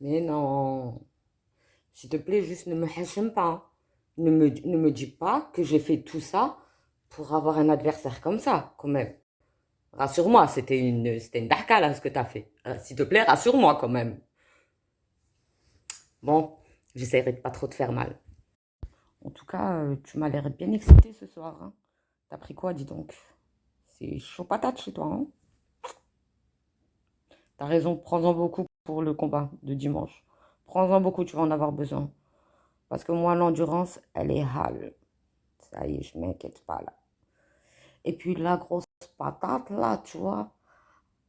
Mais non. S'il te plaît, juste ne me hachème pas. Ne me dis pas que j'ai fait tout ça pour avoir un adversaire comme ça, quand même. Rassure-moi, c'était une darka, là, ce que t'as fait. S'il te plaît, rassure-moi, quand même. Bon, j'essaierai de pas trop te faire mal. En tout cas, tu m'as l'air bien excitée ce soir, hein. T'as pris quoi, dis donc? C'est chaud patate chez toi, hein? T'as raison, prends-en beaucoup pour le combat de dimanche. Prends-en beaucoup, tu vas en avoir besoin. Parce que moi, l'endurance, elle est hale. Ça y est, je m'inquiète pas, là. Et puis la grosse patate, là, tu vois,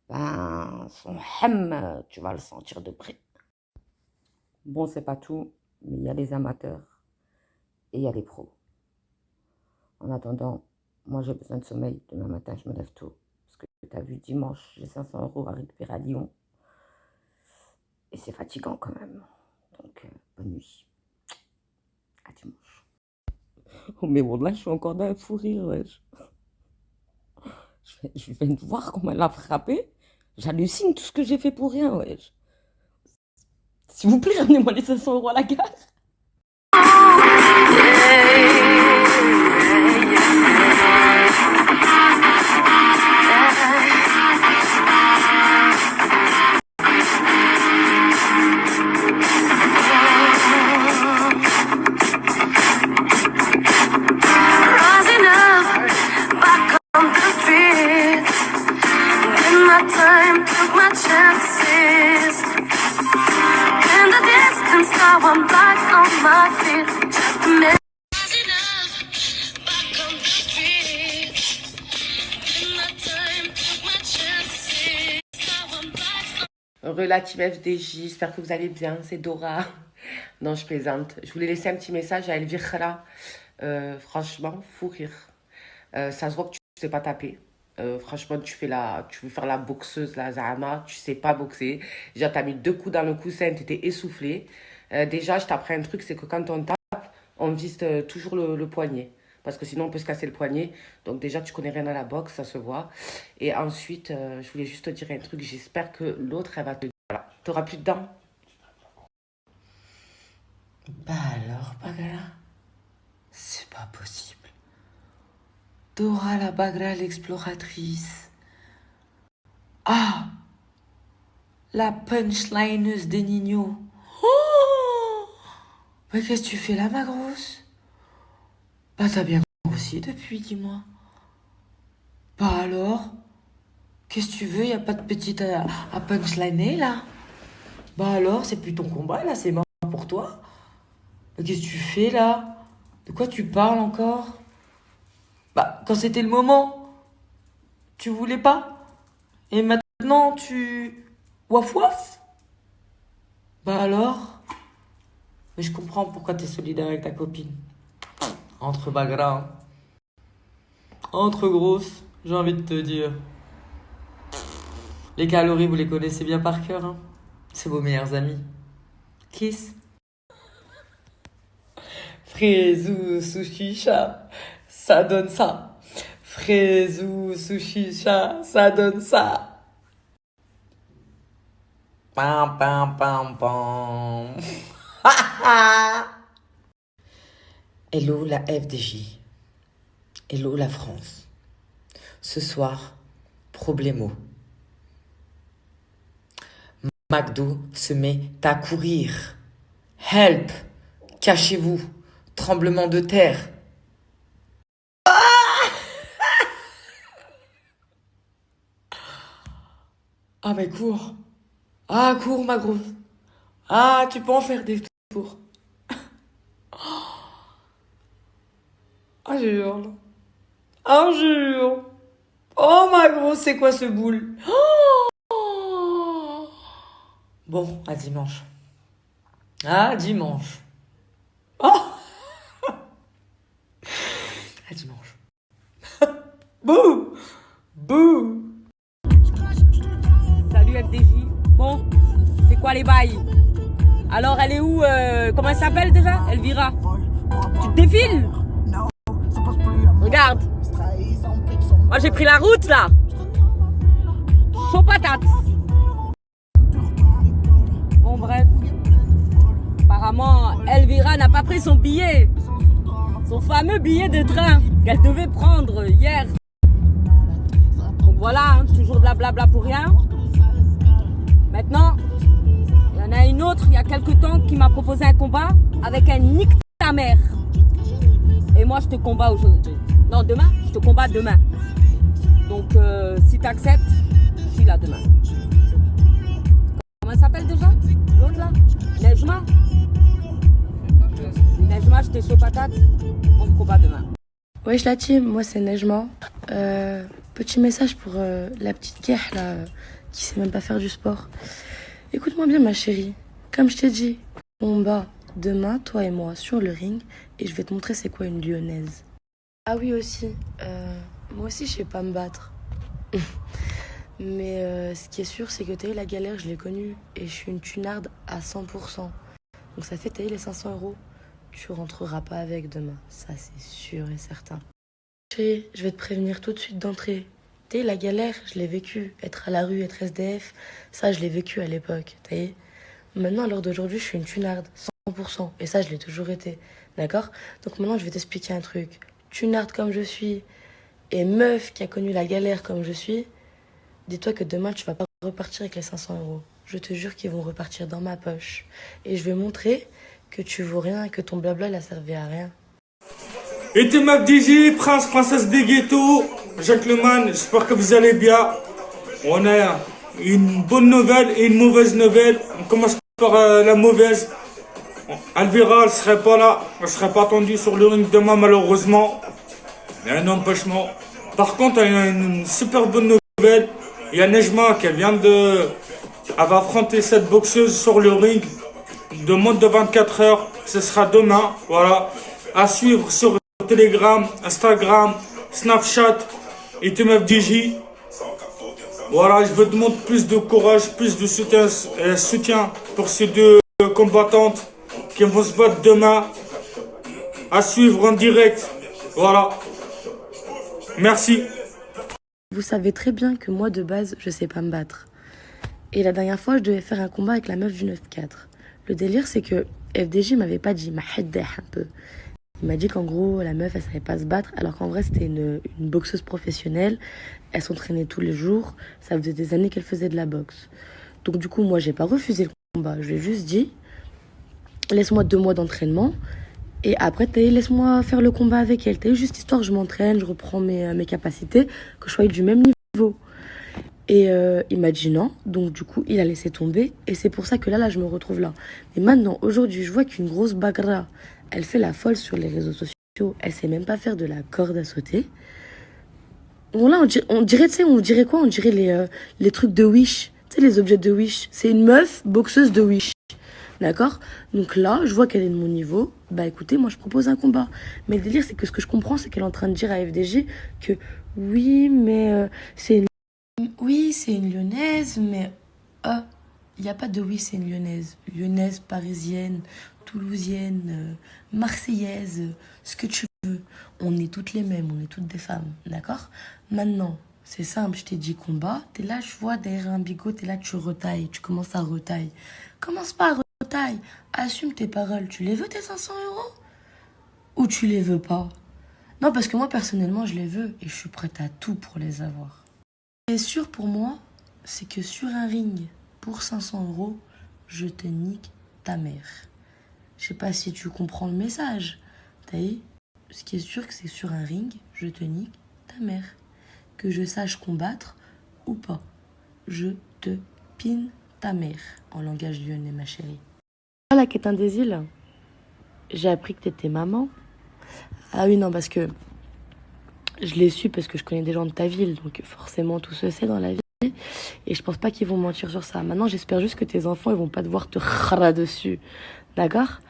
ben, son hem, tu vas le sentir de près. Bon, c'est pas tout, mais il y a les amateurs et il y a les pros. En attendant, moi, j'ai besoin de sommeil. Demain matin, je me lève tôt. Parce que tu as vu, dimanche, j'ai 500 € à récupérer à Lyon. Et c'est fatigant quand même. Donc, bonne nuit. À dimanche. Oh, mais bon, là, je suis encore dans un fou rire, wesh. Je viens de voir comment elle a frappé. J'hallucine tout ce que j'ai fait pour rien, wesh. S'il vous plaît, ramenez-moi les 500 € à la gare. Rising up back on the street. Did my time, took my chances. In the distance, now I'm back on my feet. Just a minute. Rising up back on the street. Did my time, took my chances. Now I'm back on. Relative FDJ, j'espère que vous allez bien, c'est Dora. Non, je plaisante. Je voulais laisser un petit message à Elvira. Franchement, fou rire. Ça se voit que tu sais pas taper. Franchement, tu veux faire la boxeuse, la Zahama, tu sais pas boxer. Déjà, t'as mis 2 coups dans le coussin, t'étais essoufflé. Déjà, je t'apprends un truc, c'est que quand on tape, on vise toujours le poignet. Parce que sinon, on peut se casser le poignet. Donc déjà, tu connais rien à la boxe, ça se voit. Et ensuite, je voulais juste te dire un truc. J'espère que l'autre, elle va te... Voilà, t'auras plus de dents. Bah alors, Bagala, c'est pas possible. Dora la Bagra l'exploratrice. Ah, la punchlineuse des Nino. Oh, mais qu'est-ce que tu fais là, ma grosse? Bah t'as bien grossi depuis, dis-moi. Bah alors, qu'est-ce que tu veux? Y a pas de petite à punchliner là? Bah alors, c'est plus ton combat là, c'est mort pour toi. Mais qu'est-ce que tu fais là? De quoi tu parles encore? Bah, quand c'était le moment, tu voulais pas? Et maintenant, tu... Waf waf? Bah alors? Mais je comprends pourquoi t'es solidaire avec ta copine. Entre Bagra, hein. Entre grosses, j'ai envie de te dire. Les calories, vous les connaissez bien par cœur, hein. C'est vos meilleurs amis. Kiss. Fraisou sushi chat, ça donne ça. Fraisou sushi chat, ça donne ça. Pam pam pam pam. Hello la FDJ. Hello la France. Ce soir, problemo. McDo se met à courir. Help! Cachez-vous! Tremblement de terre! Ah mais cours! Ah cours ma grosse! Ah tu peux en faire des tours! Ah jure! Ah jure! Oh ma grosse, c'est quoi ce boule? Oh bon, à dimanche. À dimanche. Oh à dimanche. Bouh Bouh Salut FDJ. Bon, c'est quoi les bails? Alors, elle est où comment elle s'appelle déjà? Elvira. Tu te défiles? Regarde. Moi, j'ai pris la route, là. Chaud patate. Bon, bref. Elvira n'a pas pris son billet. Son fameux billet de train qu'elle devait prendre hier. Donc voilà, hein, toujours de la blabla pour rien. Maintenant, il y en a une autre, il y a quelques temps, qui m'a proposé un combat avec un nick ta mère. Et moi, je te combats aujourd'hui. Non, demain, je te combats demain. Donc, si tu acceptes, je suis là demain. Comment elle s'appelle déjà? L'autre là? Nejma? Nejma, je t'ai chaud patate. On se combat demain. Wesh la team, moi c'est Nejma. Petit message pour la petite Keh là, qui sait même pas faire du sport. Écoute-moi bien ma chérie, comme je t'ai dit, on bat demain, toi et moi, sur le ring, et je vais te montrer c'est quoi une lyonnaise. Ah oui aussi, moi aussi je sais pas me battre. Mais ce qui est sûr, c'est que t'as eu la galère, je l'ai connue, et je suis une tunarde à 100%. Donc ça fait t'as eu les 500 €. Tu rentreras pas avec demain, ça c'est sûr et certain. Chérie, je vais te prévenir tout de suite d'entrée. T'as eu la galère, je l'ai vécu. Être à la rue, être SDF, ça je l'ai vécu à l'époque, t'as vu. Maintenant, à l'heure d'aujourd'hui, je suis une tunarde, 100%. Et ça, je l'ai toujours été, d'accord? Donc maintenant, je vais t'expliquer un truc. Tunarde comme je suis, et meuf qui a connu la galère comme je suis, dis-toi que demain, tu vas pas repartir avec les 500 €. Je te jure qu'ils vont repartir dans ma poche. Et je vais montrer que tu vaux rien et que ton blabla, il a servi à rien. Et t'es ma DJ, prince, princesse des ghettos, gentlemen, j'espère que vous allez bien. On a une bonne nouvelle et une mauvaise nouvelle. On commence par la mauvaise. Elvira, elle serait pas là, elle serait pas attendue sur le ring demain malheureusement. Il y a un empêchement. Par contre, il y a une super bonne nouvelle. Il y a Nejma qui vient de... Elle va affronter cette boxeuse sur le ring de moins de 24 heures. Ce sera demain, voilà. À suivre sur Telegram, Instagram, Snapchat et TMFDJ. Voilà, je veux demander plus de courage, plus de soutien pour ces deux combattantes qui vont se battre demain. À suivre en direct. Voilà. Merci. Vous savez très bien que moi, de base, je sais pas me battre. Et la dernière fois, je devais faire un combat avec la meuf du 9-4. Le délire, c'est que FDJ m'avait pas dit, m'a haddeh un peu. Il m'a dit qu'en gros, la meuf, elle savait pas se battre, alors qu'en vrai, c'était une boxeuse professionnelle. Elle s'entraînait tous les jours. Ça faisait des années qu'elle faisait de la boxe. Donc du coup, moi, j'ai pas refusé le combat. Je lui ai juste dit, laisse-moi 2 mois d'entraînement. Et après, laisse-moi faire le combat avec elle. Juste histoire que je m'entraîne, je reprends mes capacités, que je sois du même niveau. Et il m'a dit non. Donc du coup, il a laissé tomber. Et c'est pour ça que là, je me retrouve là. Mais maintenant, aujourd'hui, je vois qu'une grosse bagarre, elle fait la folle sur les réseaux sociaux. Elle sait même pas faire de la corde à sauter. Bon, là, on dirait quoi? On dirait les trucs de Wish. Tu sais, les objets de Wish. C'est une meuf boxeuse de Wish. D'accord? Donc là, je vois qu'elle est de mon niveau. Bah écoutez, moi je propose un combat. Mais le délire, c'est que ce que je comprends, c'est qu'elle est en train de dire à FDJ que oui, mais c'est une lyonnaise, mais il n'y a pas de oui, c'est une lyonnaise. Lyonnaise, parisienne, toulousienne, marseillaise, ce que tu veux. On est toutes les mêmes, on est toutes des femmes, d'accord? Maintenant, c'est simple, je t'ai dit combat. T'es là, je vois derrière un bigot, t'es là, tu retailles, tu commences à retailler. Commence pas à retailler, assume tes paroles. Tu les veux tes 500 € ou tu les veux pas? Non, parce que moi, personnellement, je les veux et je suis prête à tout pour les avoir. Ce qui est sûr pour moi, c'est que sur un ring, pour 500 €, je te nique ta mère. Je sais pas si tu comprends le message. T'as vu? Ce qui est sûr, c'est que sur un ring, je te nique ta mère. Que je sache combattre ou pas. Je te pine ta mère, en langage lyonnais, ma chérie. La Quétin des îles, j'ai appris que t'étais maman. Ah oui, non, parce que je l'ai su parce que je connais des gens de ta ville, donc forcément tout se sait dans la vie. Et je pense pas qu'ils vont mentir sur ça. Maintenant, j'espère juste que tes enfants, ils vont pas devoir te khara dessus. D'accord?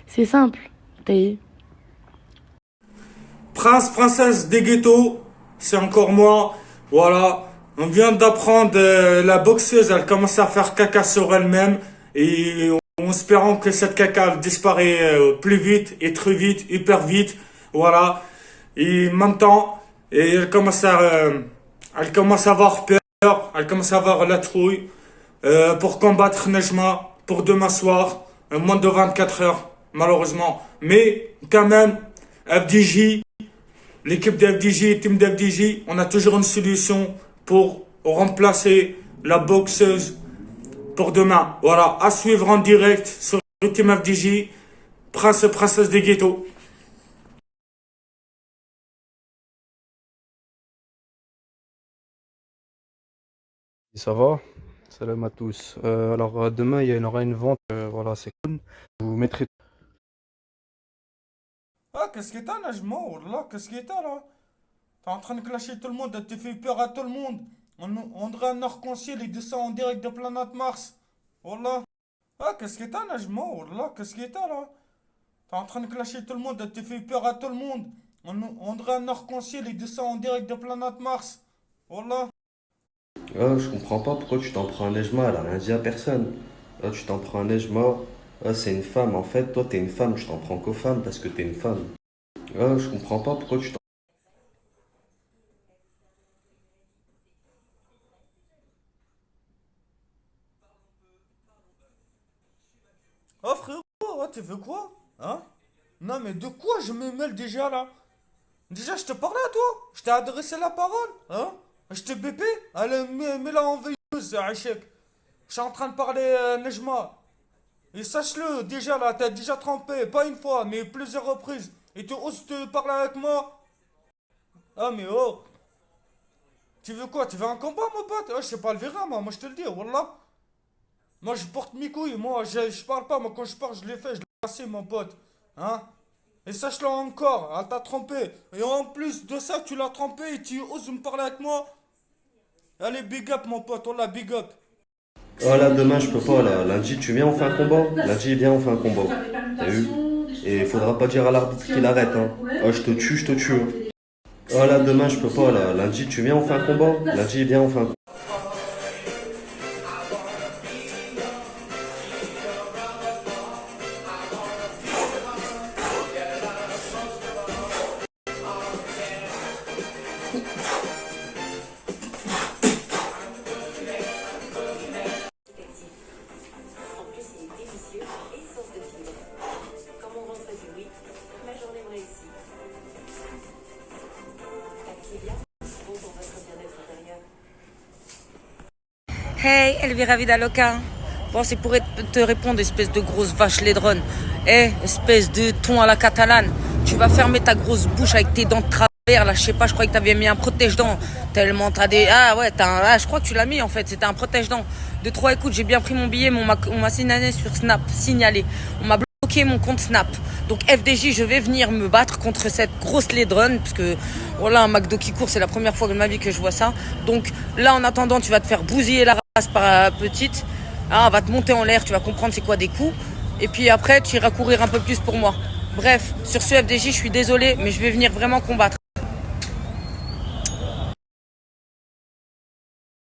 C'est simple. T'as eu. Prince, princesse des ghettos, c'est encore moi. Voilà. On vient d'apprendre la boxeuse, elle commence à faire caca sur elle-même. Et en espérant que cette caca disparaît plus vite et très vite, hyper vite. Voilà. Et maintenant, elle commence à avoir peur, elle commence à avoir la trouille pour combattre Nejma pour demain soir, moins de 24 heures. malheureusement. Mais quand même, FDJ, l'équipe de FDJ, team de FDJ, on a toujours une solution pour remplacer la boxeuse pour demain. Voilà, à suivre en direct sur le team FDJ, Prince et Princesse des Ghettos. Ça va? Salam à tous. Alors demain il y aura une vente, voilà c'est cool. Vous mettrez. Ah, qu'est-ce que t'as, Najma? Wallah, qu'est-ce que t'as là? T'es en train de clasher tout le monde, tu fais peur à tout le monde. On dirait un arc-en-ciel, il descend en direct de planète Mars. Wallah. Ah, qu'est-ce que t'as, Najma? Wallah, qu'est-ce que t'as là? T'es en train de clasher tout le monde, tu fais peur à tout le monde. On dirait un arc-en-ciel, il descend en direct de planète Mars. Wallah. Ah, je comprends pas pourquoi tu t'en prends à Nejma, elle a rien dit à personne. Ah, tu t'en prends à Nejma, ah, c'est une femme, en fait, toi t'es une femme, je t'en prends qu'aux femmes parce que t'es une femme. Ah, je comprends pas pourquoi tu t'en... Oh frérot, oh, tu veux quoi? Hein? Non mais de quoi je me mêle déjà là? Déjà je te parlais à toi? Je t'ai adressé la parole? Hein? Je t'ai bépé? Allez, mets-la en veilleuse, Hachek. Je suis en train de parler Nejma. Et sache-le, déjà là, t'as déjà trompé, pas une fois, mais plusieurs reprises. Et tu oses te parler avec moi? Ah mais oh! Tu veux quoi? Tu veux un combat mon pote? Ah, je sais pas le verra moi je te le dis, wallah. Moi je porte mes couilles, moi je parle pas, moi quand je parle je l'ai fait, je l'ai passé mon pote. Hein? Et sache-le encore, elle t'a trompé. Et en plus de ça, tu l'as trompé et tu oses me parler avec moi? Allez, big up mon pote, on l'a big up. Ah là, demain je peux pas, là. Lundi tu viens, on fait un combat. Lundi viens, on fait un combat. T'as vu? Et faudra pas dire à l'arbitre qu'il arrête, hein. Ah, je te tue, je te tue. Hein. Ah là, demain je peux pas, là. Lundi tu viens, on fait un combat. Lundi viens, on fait un combat. Hey, Elvira Vidaloca. Bon, c'est pour te répondre, espèce de grosse vache laidronne. Espèce de thon à la catalane. Tu vas fermer ta grosse bouche avec tes dents de travers, là, je sais pas, je croyais que t'avais mis un protège-dents. Tellement t'as des... Ah ouais, je crois que tu l'as mis, en fait, c'était un protège-dents. De 3, écoute, j'ai bien pris mon billet, mais on m'a signalé sur Snap, On m'a bloqué mon compte Snap. Donc FDJ, je vais venir me battre contre cette grosse laidronne, parce que, voilà, un McDo qui court, c'est la première fois de ma vie que je vois ça. Donc là, en attendant, tu vas te faire bousiller la race par petite. Ah, va te monter en l'air, tu vas comprendre c'est quoi des coups. Et puis après, tu iras courir un peu plus pour moi. Bref, sur ce FDJ, je suis désolée, mais je vais venir vraiment combattre.